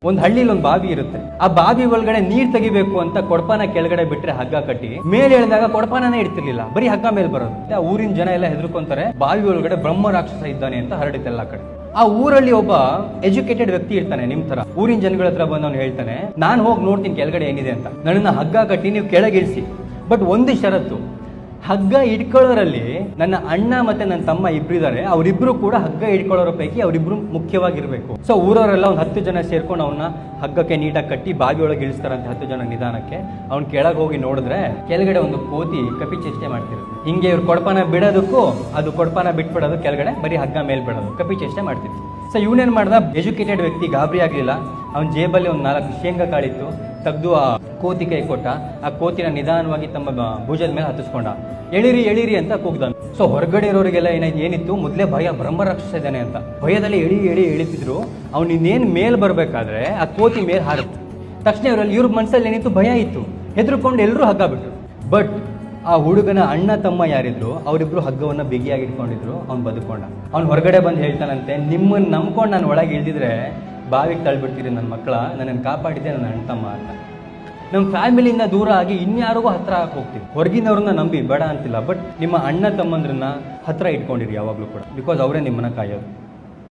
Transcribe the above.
ಒಂದು ಹಳ್ಳಿಲಿ ಒಂದು ಬಾವಿ ಇರುತ್ತೆ. ಆ ಬಾವಿ ಒಳಗಡೆ ನೀರ್ ತೆಗಿಬೇಕು ಅಂತ ಕೊಡಪಾನ ಕೆಳಗಡೆ ಬಿಟ್ರೆ ಹಗ್ಗ ಕಟ್ಟಿ ಮೇಲೆ ಎಳೆದಾಗ ಕೊಡಪಾನೇ ಇಡ್ತಿರ್ಲಿಲ್ಲ, ಬರೀ ಹಗ್ಗ ಮೇಲೆ ಬರೋದು. ಆ ಊರಿನ ಜನ ಎಲ್ಲ ಹೆದರ್ಕೊಂತಾರೆ, ಬಾವಿ ಒಳಗಡೆ ಬ್ರಹ್ಮ ರಾಕ್ಷಸ ಇದ್ದಾನೆ ಅಂತ ಹರಡುತ್ತೆ ಎಲ್ಲ ಕಡೆ. ಆ ಊರಲ್ಲಿ ಒಬ್ಬ ಎಜುಕೇಟೆಡ್ ವ್ಯಕ್ತಿ ಇರ್ತಾನೆ, ನಿಮ್ ತರ ಊರಿನ ಜನಗಳ ಹತ್ರ ಬಂದು ಅವ್ನು ಹೇಳ್ತಾನೆ, ನಾನು ಹೋಗಿ ನೋಡ್ತೀನಿ ಕೆಳಗಡೆ ಏನಿದೆ ಅಂತ, ನನ್ನನ್ನ ಹಗ್ಗ ಕಟ್ಟಿ ನೀವು ಕೆಳಗಿಳಿಸಿ. ಬಟ್ ಒಂದು ಷರತ್ತು, ಹಗ್ಗ ಇಟ್ಕೊಳ್ಳೋರಲ್ಲಿ ನನ್ನ ಅಣ್ಣ ಮತ್ತೆ ನನ್ನ ತಮ್ಮ ಇಬ್ಬರಿದ್ದಾರೆ, ಅವರಿಬ್ರು ಕೂಡ ಹಗ್ಗ ಇಟ್ಕೊಳ್ಳೋರ ಪೈಕಿ ಅವರಿಬ್ರು ಮುಖ್ಯವಾಗಿರ್ಬೇಕು. ಸೊ ಊರವರೆಲ್ಲ ಒಂದು 10 ಜನ ಸೇರ್ಕೊಂಡು ಅವನ್ನ ಹಗ್ಗಕ್ಕೆ ನೀಟಾಗಿ ಕಟ್ಟಿ ಬಾವಿ ಒಳಗೆ ಇಳಿಸ್ತಾರಂತೆ 10 ಜನ ನಿಧಾನಕ್ಕೆ. ಅವ್ನು ಕೆಳಗೆ ಹೋಗಿ ನೋಡಿದ್ರೆ ಕೆಳಗಡೆ ಒಂದು ಕೋತಿ ಕಪಿ ಚೇಷ್ಟೆ ಮಾಡ್ತಿರುತ್ತೆ. ಹಿಂಗೆ ಇವ್ರು ಕೊಡಪಾನ ಬಿಡೋದಕ್ಕೂ ಅದು ಕೊಡಪಾನ ಬಿಟ್ಬಿಡೋದು, ಕೆಳಗಡೆ ಬರೀ ಹಗ್ಗ ಮೇಲೆ ಬಿಡೋದು, ಕಪಿ ಚೇಷ್ಟೆ ಮಾಡ್ತಿದ್ರು. ಸೊ ಇವನೇನ್ ಮಾಡ್ದ, ಎಜುಕೇಟೆಡ್ ವ್ಯಕ್ತಿ ಗಾಬರಿ ಆಗ್ಲಿಲ್ಲ. ಅವನ ಜೇಬಲ್ಲಿ ಒಂದು 4 ಶೇಂಗಾ ಕಾಳಿತ್ತು, ತೆಗೆದು ಆ ಕೋತಿ ಕೈ ಕೊಟ್ಟ. ಆ ಕೋತಿನ ನಿಧಾನವಾಗಿ ತಮ್ಮ ಭುಜದ ಮೇಲೆ ಹತ್ತಿಸ್ಕೊಂಡ. ಎಳಿರಿ ಎಳಿರಿ ಅಂತ ಕೂಗ್ದ. ಸೊ ಹೊರಗಡೆ ಇರೋರಿಗೆಲ್ಲ ಏನಿತ್ತು, ಮೊದಲೇ ಭಯ, ಬ್ರಹ್ಮ ರಾಕ್ಷಸ ಇದ್ದಾನೆ ಅಂತ ಭಯದಲ್ಲಿ ಎಳಿತಿದ್ರು. ಅವ್ನು ಇನ್ನೇನು ಮೇಲ್ ಬರ್ಬೇಕಾದ್ರೆ ಆ ಕೋತಿ ಮೇಲ್ ಹಾರುತ್ತೆ. ತಕ್ಷಣ ಇವ್ರ ಮನಸ್ಸಲ್ಲಿ ಏನಿತ್ತು, ಭಯ ಇತ್ತು, ಹೆದರ್ಕೊಂಡು ಎಲ್ಲರೂ ಹಗ್ಗ ಬಿಟ್ರು. ಬಟ್ ಆ ಹುಡುಗನ ಅಣ್ಣ ತಮ್ಮ ಯಾರಿದ್ರು ಅವರಿಬ್ರು ಹಗ್ಗವನ್ನ ಬಿಗಿಯಾಗಿ ಇಟ್ಕೊಂಡಿದ್ರು. ಅವ್ನು ಬದುಕೊಂಡ. ಅವ್ನು ಹೊರಗಡೆ ಬಂದು ಹೇಳ್ತಾನಂತೆ, ನಿಮ್ಮನ್ನು ನಂಬ್ಕೊಂಡು ನಾನು ಒಳಗೆ ಇಳಿದಿದ್ರೆ ಬಾವಿಗೆ ತಳ್ಬಿಡ್ತೀರಿ ನನ್ನ ಮಕ್ಕಳ, ನನ್ನನ್ನು ಕಾಪಾಡಿದ್ದೆ ನನ್ನ ಅಣ್ಣ ತಮ್ಮ ಅಂತ. ನಮ್ಮ ಫ್ಯಾಮಿಲಿಯಿಂದ ದೂರ ಆಗಿ ಇನ್ಯಾರಿಗೂ ಹತ್ರ ಹಾಕಿ ಹೋಗ್ತೀವಿ. ಹೊರಗಿನವ್ರನ್ನ ನಂಬಿ ಬೇಡ ಅಂತಿಲ್ಲ, ಬಟ್ ನಿಮ್ಮ ಅಣ್ಣ ತಮ್ಮಂದ್ರನ್ನ ಹತ್ರ ಇಟ್ಕೊಂಡಿರಿ ಯಾವಾಗಲೂ ಕೂಡ, ಬಿಕಾಸ್ ಅವರೇ ನಿಮ್ಮನ್ನ ಕಾಯೋದು.